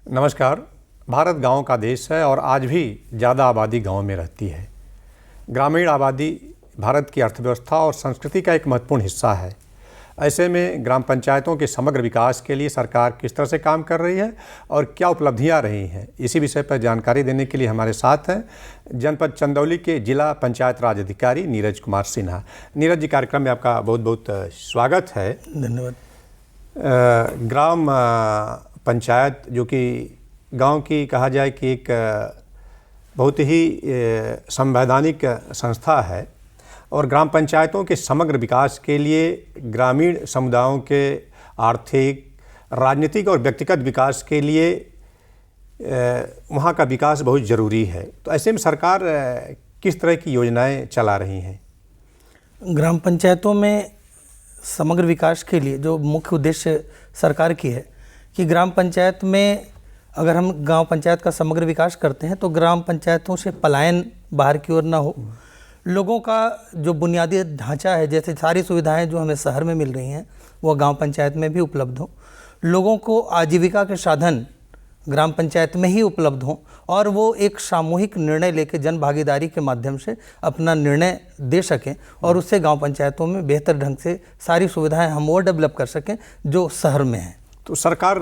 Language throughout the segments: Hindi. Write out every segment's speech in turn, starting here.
नमस्कार। भारत गांव का देश है और आज भी ज़्यादा आबादी गांव में रहती है। ग्रामीण आबादी भारत की अर्थव्यवस्था और संस्कृति का एक महत्वपूर्ण हिस्सा है। ऐसे में ग्राम पंचायतों के समग्र विकास के लिए सरकार किस तरह से काम कर रही है और क्या उपलब्धियां रही हैं, इसी विषय पर जानकारी देने के लिए हमारे साथ हैं जनपद चंदौली के जिला पंचायत राज अधिकारी नीरज कुमार सिन्हा। नीरज जी, कार्यक्रम में आपका बहुत बहुत स्वागत है। धन्यवाद। ग्राम पंचायत जो कि गांव की कहा जाए कि एक बहुत ही संवैधानिक संस्था है और ग्राम पंचायतों के समग्र विकास के लिए ग्रामीण समुदायों के आर्थिक, राजनीतिक और व्यक्तिगत विकास के लिए वहाँ का विकास बहुत ज़रूरी है। तो ऐसे में सरकार किस तरह की योजनाएं चला रही हैं? ग्राम पंचायतों में समग्र विकास के लिए जो मुख्य उद्देश्य सरकार की है कि ग्राम पंचायत में अगर हम गांव पंचायत का समग्र विकास करते हैं तो ग्राम पंचायतों से पलायन बाहर की ओर ना हो, लोगों का जो बुनियादी ढांचा है, जैसे सारी सुविधाएं जो हमें शहर में मिल रही हैं वो गांव पंचायत में भी उपलब्ध हो, लोगों को आजीविका के साधन ग्राम पंचायत में ही उपलब्ध हों और वो एक सामूहिक निर्णय लेकर जन भागीदारी के माध्यम से अपना निर्णय दे सकें और उससे गांव पंचायतों में बेहतर ढंग से सारी सुविधाएं हम और डेवलप कर सकें जो शहर में हैं। तो सरकार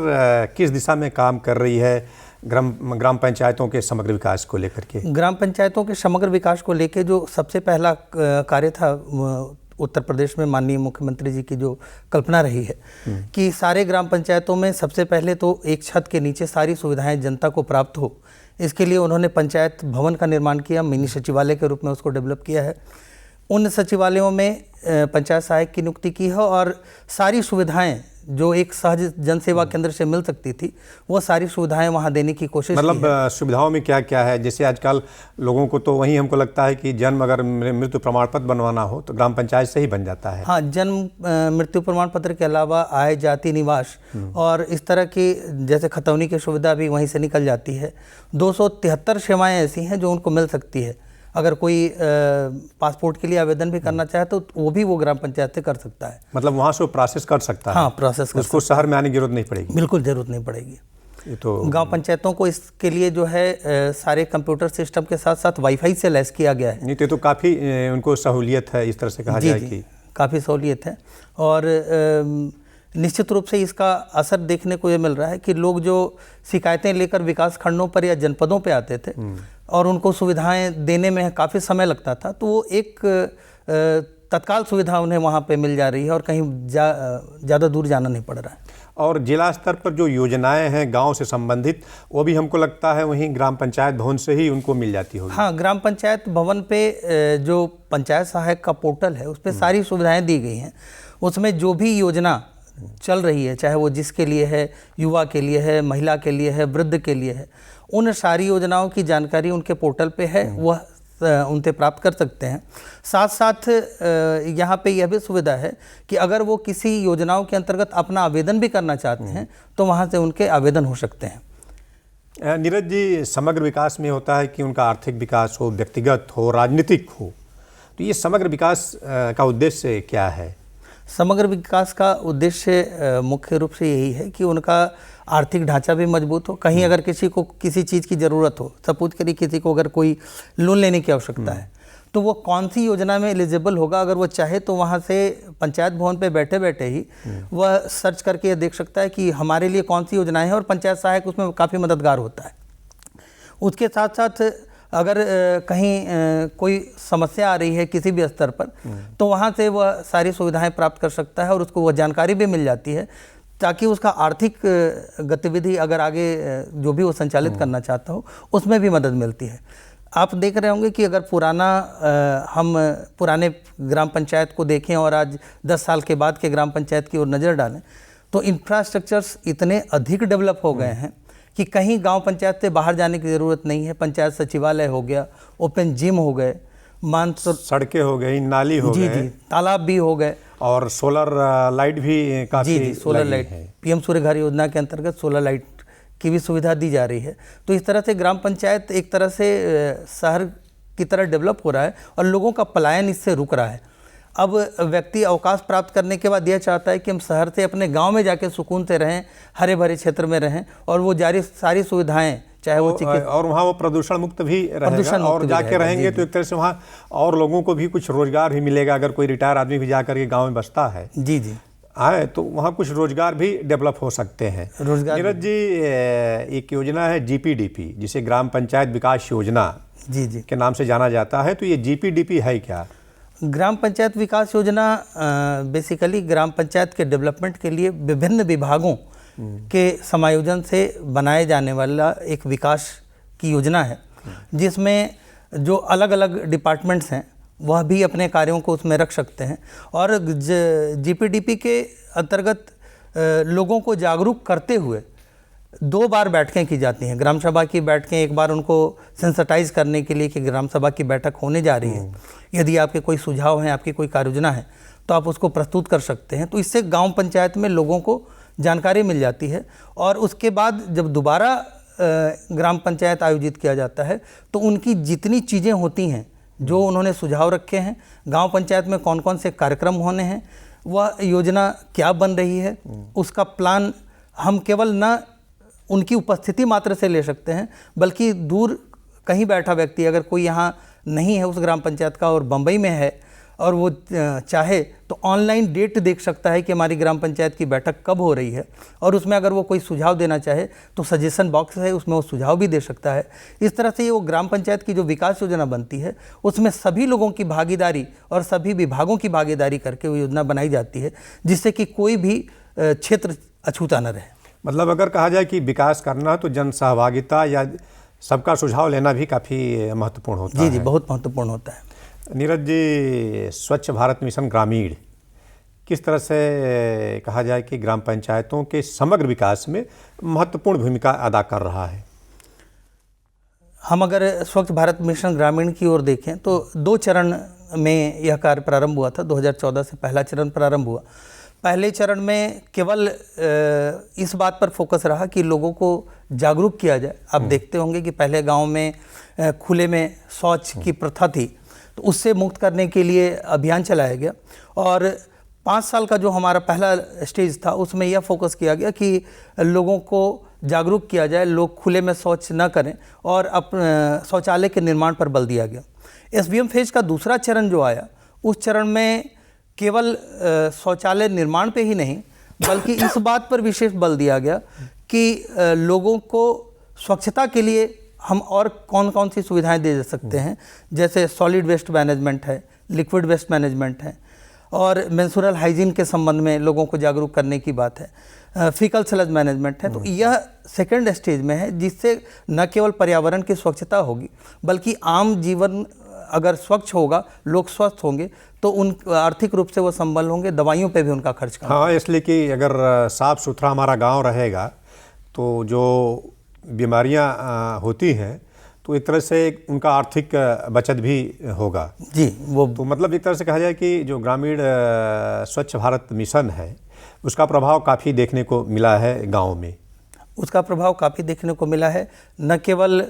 किस दिशा में काम कर रही है ग्राम पंचायतों के समग्र विकास को लेकर के? ग्राम पंचायतों के समग्र विकास को लेकर जो सबसे पहला कार्य था उत्तर प्रदेश में माननीय मुख्यमंत्री जी की जो कल्पना रही है कि सारे ग्राम पंचायतों में सबसे पहले तो एक छत के नीचे सारी सुविधाएं जनता को प्राप्त हो, इसके लिए उन्होंने पंचायत भवन का निर्माण किया, मिनी सचिवालय के रूप में उसको डेवलप किया है। उन सचिवालयों में पंचायत सहायक की नियुक्ति की है और सारी सुविधाएं जो एक सहज जनसेवा केंद्र से मिल सकती थी वो सारी सुविधाएं वहां देने की कोशिश की है। मतलब सुविधाओं में क्या क्या है? जैसे आजकल लोगों को तो वही हमको लगता है कि जन्म अगर मृत्यु प्रमाण पत्र बनवाना हो तो ग्राम पंचायत से ही बन जाता है। हाँ, जन्म मृत्यु प्रमाण पत्र के अलावा आय, जाति, निवास और इस तरह की जैसे खतौनी की सुविधा भी वहीं से निकल जाती है। 273 सेवाएँ ऐसी हैं जो उनको मिल सकती है। अगर कोई पासपोर्ट के लिए आवेदन भी करना चाहे तो वो भी वो ग्राम पंचायत से कर सकता है। मतलब वहाँ से वो प्रोसेस कर सकता है? हाँ, प्रोसेस कर उसको शहर में आने की जरूरत नहीं पड़ेगी? बिल्कुल जरूरत नहीं पड़ेगी। ये तो गांव पंचायतों को इसके लिए जो है सारे कंप्यूटर सिस्टम के साथ साथ वाईफाई से लैस किया गया है। नहीं तो काफ़ी उनको सहूलियत है, इस तरह से कहा जाए कि काफ़ी सहूलियत है। और निश्चित रूप से इसका असर देखने को ये मिल रहा है कि लोग जो शिकायतें लेकर विकास खंडों पर या जनपदों पे आते थे और उनको सुविधाएं देने में काफ़ी समय लगता था, तो वो एक तत्काल सुविधा उन्हें वहाँ पे मिल जा रही है और कहीं ज़्यादा दूर जाना नहीं पड़ रहा है। और जिला स्तर पर जो योजनाएं हैं गांव से संबंधित, वो भी हमको लगता है वहीं ग्राम पंचायत भवन से ही उनको मिल जाती होगी। हाँ, ग्राम पंचायत भवन पे जो पंचायत सहायक का पोर्टल है उस पर सारी सुविधाएं दी गई हैं। उसमें जो भी योजना चल रही है, चाहे वो जिसके लिए है, युवा के लिए है, महिला के लिए है, वृद्ध के लिए है, उन सारी योजनाओं की जानकारी उनके पोर्टल पे है, वह उनसे प्राप्त कर सकते हैं। साथ साथ यहाँ पे यह भी सुविधा है कि अगर वो किसी योजनाओं के अंतर्गत अपना आवेदन भी करना चाहते हैं तो वहाँ से उनके आवेदन हो सकते हैं। नीरज जी, समग्र विकास में होता है कि उनका आर्थिक विकास हो, व्यक्तिगत हो, राजनीतिक हो, तो ये समग्र विकास का उद्देश्य क्या है? समग्र विकास का उद्देश्य मुख्य रूप से यही है कि उनका आर्थिक ढांचा भी मजबूत हो। कहीं अगर किसी को किसी चीज़ की ज़रूरत हो, सपोज करिए किसी को अगर कोई लोन लेने की आवश्यकता है, तो वो कौन सी योजना में एलिजिबल होगा, अगर वो चाहे तो वहाँ से पंचायत भवन पे बैठे बैठे ही वह सर्च करके देख सकता है कि हमारे लिए कौन सी योजनाएं हैं और पंचायत सहायक उसमें काफ़ी मददगार होता है। उसके साथ साथ अगर कहीं कोई समस्या आ रही है किसी भी स्तर पर, तो वहाँ से वह सारी सुविधाएं प्राप्त कर सकता है और उसको वह जानकारी भी मिल जाती है ताकि उसका आर्थिक गतिविधि अगर आगे जो भी वो संचालित करना चाहता हो उसमें भी मदद मिलती है। आप देख रहे होंगे कि अगर हम पुराने ग्राम पंचायत को देखें और आज 10 साल के बाद के ग्राम पंचायत की ओर नज़र डालें तो इंफ्रास्ट्रक्चर्स इतने अधिक डेवलप हो गए हैं कि कहीं गांव पंचायत से बाहर जाने की ज़रूरत नहीं है। पंचायत सचिवालय हो गया, ओपन जिम हो गए, सड़कें हो गई, नाली हो गए, जी, तालाब भी हो गए और सोलर लाइट भी काफ़ी जी, सोलर लाइट है। पीएम सूर्य घर योजना के अंतर्गत सोलर लाइट की भी सुविधा दी जा रही है। तो इस तरह से ग्राम पंचायत एक तरह से शहर की तरह डेवलप हो रहा है और लोगों का पलायन इससे रुक रहा है। अब व्यक्ति अवकाश प्राप्त करने के बाद यह चाहता है कि हम शहर से अपने गांव में जाके सुकून से रहें, हरे भरे क्षेत्र में रहें और वो सारी सुविधाएं, चाहे वो और वहाँ वो प्रदूषण मुक्त भी रहेगा और जाके रहेंगे तो एक तरह से वहाँ और लोगों को भी कुछ रोजगार भी मिलेगा। अगर कोई रिटायर आदमी भी जाकर के गाँव में बसता है जी जी आए तो वहाँ कुछ रोजगार भी डेवलप हो सकते हैं। नीरज जी, एक योजना है जीपीडीपी, जिसे ग्राम पंचायत विकास योजना जी जी के नाम से जाना जाता है, तो ये जीपीडीपी है क्या? ग्राम पंचायत विकास योजना बेसिकली ग्राम पंचायत के डेवलपमेंट के लिए विभिन्न विभागों के समायोजन से बनाए जाने वाला एक विकास की योजना है, जिसमें जो अलग अलग डिपार्टमेंट्स हैं वह भी अपने कार्यों को उसमें रख सकते हैं। और जीपीडीपी के अंतर्गत लोगों को जागरूक करते हुए 2 बार बैठकें की जाती हैं। ग्राम सभा की बैठकें, एक बार उनको सेंसिटाइज करने के लिए कि ग्राम सभा की बैठक होने जा रही है, यदि आपके कोई सुझाव हैं, आपकी कोई कार्ययोजना है तो आप उसको प्रस्तुत कर सकते हैं। तो इससे गांव पंचायत में लोगों को जानकारी मिल जाती है और उसके बाद जब दोबारा ग्राम पंचायत आयोजित किया जाता है तो उनकी जितनी चीज़ें होती हैं जो उन्होंने सुझाव रखे हैं, गांव पंचायत में कौन कौन से कार्यक्रम होने हैं, वह योजना क्या बन रही है, उसका प्लान हम केवल न उनकी उपस्थिति मात्र से ले सकते हैं, बल्कि दूर कहीं बैठा व्यक्ति अगर कोई यहाँ नहीं है उस ग्राम पंचायत का और बम्बई में है और वो चाहे तो ऑनलाइन डेट देख सकता है कि हमारी ग्राम पंचायत की बैठक कब हो रही है, और उसमें अगर वो कोई सुझाव देना चाहे तो सजेशन बॉक्स है, उसमें वो सुझाव भी दे सकता है। इस तरह से ये वो ग्राम पंचायत की जो विकास योजना बनती है उसमें सभी लोगों की भागीदारी और सभी विभागों की भागीदारी करके वो योजना बनाई जाती है, जिससे कि कोई भी क्षेत्र अछूता न रहे। मतलब अगर कहा जाए कि विकास करना तो जन सहभागिता या सबका सुझाव लेना भी काफ़ी महत्वपूर्ण होता है। जी, बहुत महत्वपूर्ण होता है। नीरज जी, स्वच्छ भारत मिशन ग्रामीण किस तरह से कहा जाए कि ग्राम पंचायतों के समग्र विकास में महत्वपूर्ण भूमिका अदा कर रहा है? हम अगर स्वच्छ भारत मिशन ग्रामीण की ओर देखें तो 2 चरण में यह कार्य प्रारंभ हुआ था। 2014 से पहला चरण प्रारंभ हुआ। पहले चरण में केवल इस बात पर फोकस रहा कि लोगों को जागरूक किया जाए। आप देखते होंगे कि पहले गांव में खुले में शौच की प्रथा थी, तो उससे मुक्त करने के लिए अभियान चलाया गया। और 5 साल का जो हमारा पहला स्टेज था उसमें यह फोकस किया गया कि लोगों को जागरूक किया जाए, लोग खुले में शौच न करें और शौचालय के निर्माण पर बल दिया गया। SBM फेज का दूसरा चरण जो आया, उस चरण में केवल शौचालय निर्माण पे ही नहीं बल्कि इस बात पर विशेष बल दिया गया कि लोगों को स्वच्छता के लिए हम और कौन कौन सी सुविधाएं दे सकते हैं, जैसे सॉलिड वेस्ट मैनेजमेंट है, लिक्विड वेस्ट मैनेजमेंट है, और मेंस्ट्रुअल हाइजीन के संबंध में लोगों को जागरूक करने की बात है, फीकल स्लज मैनेजमेंट है। तो यह सेकंड स्टेज में है, जिससे न केवल पर्यावरण की स्वच्छता होगी बल्कि आम जीवन अगर स्वच्छ होगा, लोग स्वस्थ होंगे तो उन आर्थिक रूप से वो संबल होंगे, दवाइयों पे भी उनका खर्च कम। हाँ, इसलिए कि अगर साफ़ सुथरा हमारा गांव रहेगा तो जो बीमारियां होती हैं तो एक तरह से उनका आर्थिक बचत भी होगा। जी, वो तो मतलब एक तरह से कहा जाए कि जो ग्रामीण स्वच्छ भारत मिशन है उसका प्रभाव काफ़ी देखने को मिला है गाँव में। उसका प्रभाव काफ़ी देखने को मिला है। न केवल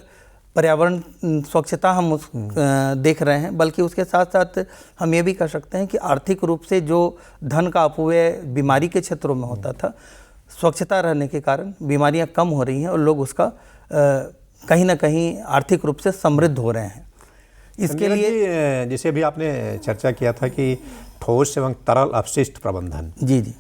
पर्यावरण स्वच्छता हम देख रहे हैं, बल्कि उसके साथ साथ हम ये भी कर सकते हैं कि आर्थिक रूप से जो धन का अपव्यय बीमारी के क्षेत्रों में होता था, स्वच्छता रहने के कारण बीमारियां कम हो रही हैं और लोग उसका कहीं ना कहीं आर्थिक रूप से समृद्ध हो रहे हैं। इसके लिए जैसे अभी आपने चर्चा किया था कि ठोस एवं तरल अपशिष्ट प्रबंधन, जी जी,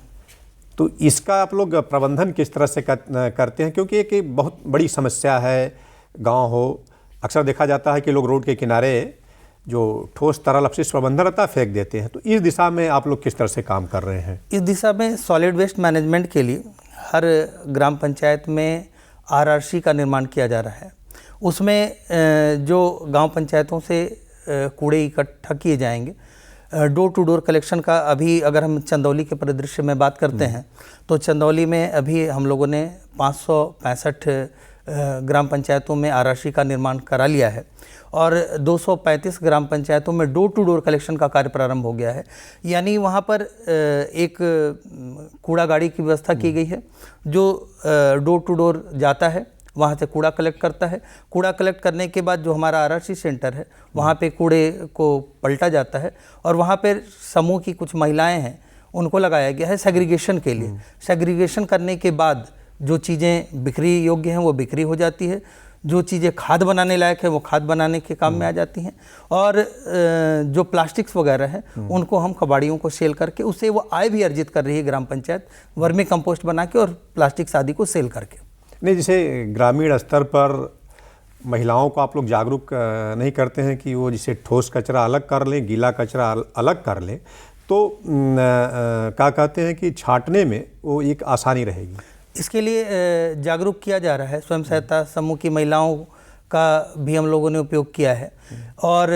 तो इसका आप लोग प्रबंधन किस तरह से करते हैं? क्योंकि एक बहुत बड़ी समस्या है, गांव हो, अक्सर देखा जाता है कि लोग रोड के किनारे जो ठोस तरल अपशिष्ट प्रबंधन रहता है फेंक देते हैं। तो इस दिशा में आप लोग किस तरह से काम कर रहे हैं? इस दिशा में सॉलिड वेस्ट मैनेजमेंट के लिए हर ग्राम पंचायत में RRC का निर्माण किया जा रहा है। उसमें जो गांव पंचायतों से कूड़े इकट्ठा किए जाएंगे, डोर टू डोर कलेक्शन का अभी अगर हम चंदौली के परिदृश्य में बात करते हैं तो चंदौली में अभी हम लोगों ने 565 ग्राम पंचायतों में RRC का निर्माण करा लिया है और 235 ग्राम पंचायतों में डोर टू डोर कलेक्शन का कार्य प्रारंभ हो गया है। यानी वहाँ पर एक कूड़ा गाड़ी की व्यवस्था की गई है जो डोर टू डोर जाता है वहाँ से कूड़ा कलेक्ट करता है। कूड़ा कलेक्ट करने के बाद जो हमारा आरआरसी सेंटर है वहाँ पे कूड़े को पलटा जाता है और वहाँ पे समूह की कुछ महिलाएं हैं उनको लगाया गया है सेग्रीगेशन के लिए। सेग्रीगेशन करने के बाद जो चीज़ें बिक्री योग्य हैं वो बिक्री हो जाती है, जो चीज़ें खाद बनाने लायक है वो खाद बनाने के काम में आ जाती हैं, और जो प्लास्टिक्स वगैरह हैं उनको हम कबाड़ियों को सेल करके उससे वो आय भी अर्जित कर रही है ग्राम पंचायत, वर्मी कंपोस्ट बना के और प्लास्टिक्स आदि को सेल करके। नहीं, जैसे ग्रामीण स्तर पर महिलाओं को आप लोग जागरूक नहीं करते हैं कि वो जिसे ठोस कचरा अलग कर लें, गीला कचरा अलग कर लें, तो क्या कहते हैं कि छांटने में वो एक आसानी रहेगी। इसके लिए जागरूक किया जा रहा है। स्वयं सहायता समूह की महिलाओं का भी हम लोगों ने उपयोग किया है और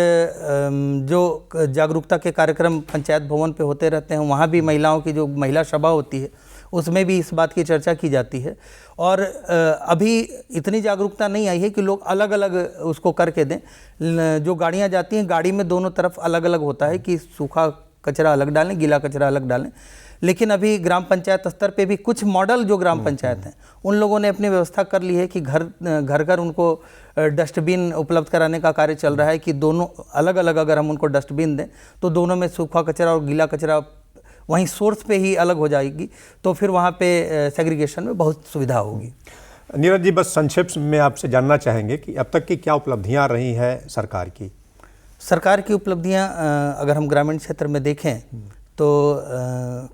जो जागरूकता के कार्यक्रम पंचायत भवन पे होते रहते हैं वहाँ भी महिलाओं की जो महिला सभा होती है उसमें भी इस बात की चर्चा की जाती है। और अभी इतनी जागरूकता नहीं आई है कि लोग अलग अलग उसको करके दें। जो गाड़ियाँ जाती हैं गाड़ी में दोनों तरफ अलग अलग होता है कि सूखा कचरा अलग डालें, गीला कचरा अलग डालें, लेकिन अभी ग्राम पंचायत स्तर पे भी कुछ मॉडल जो ग्राम पंचायत हैं उन लोगों ने अपनी व्यवस्था कर ली है कि घर घर उनको डस्टबिन उपलब्ध कराने का कार्य चल रहा है कि दोनों अलग अलग अगर हम उनको डस्टबिन दें तो दोनों में सूखा कचरा और गीला कचरा वहीं सोर्स पे ही अलग हो जाएगी, तो फिर वहाँ पे सेग्रीगेशन में बहुत सुविधा होगी। नीरज जी, बस संक्षेप में आपसे जानना चाहेंगे कि अब तक की क्या उपलब्धियाँ रही हैं सरकार की। सरकार की उपलब्धियाँ अगर हम ग्रामीण क्षेत्र में देखें तो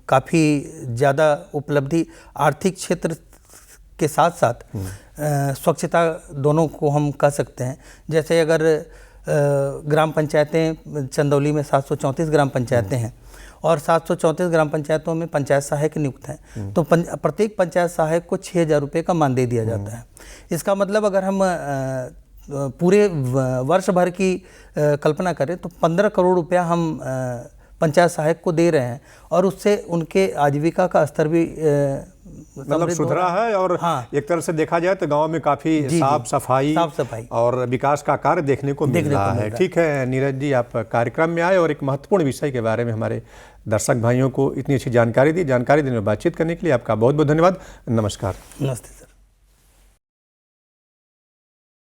काफ़ी ज़्यादा उपलब्धि आर्थिक क्षेत्र के साथ साथ स्वच्छता दोनों को हम कह सकते हैं। जैसे अगर ग्राम पंचायतें चंदौली में 734 ग्राम पंचायतें हैं और 734 ग्राम पंचायतों में पंचायत सहायक नियुक्त हैं, तो प्रत्येक पंचायत सहायक को 6,000 रुपये का मानदेय दिया जाता है। इसका मतलब अगर हम पूरे वर्ष भर की कल्पना करें तो 15 करोड़ रुपया हम पंचायत सहायक को दे रहे हैं और उससे उनके आजीविका का स्तर भी मतलब सुधरा है। और हाँ, एक तरह से देखा जाए तो गांव में काफ़ी साफ सफाई और विकास का कार्य देखने को मिल रहा है। ठीक है नीरज जी, आप कार्यक्रम में आए और एक महत्वपूर्ण विषय के बारे में हमारे दर्शक भाइयों को इतनी अच्छी जानकारी दी। जानकारी देने में बातचीत करने के लिए आपका बहुत बहुत धन्यवाद। नमस्कार। नमस्ते।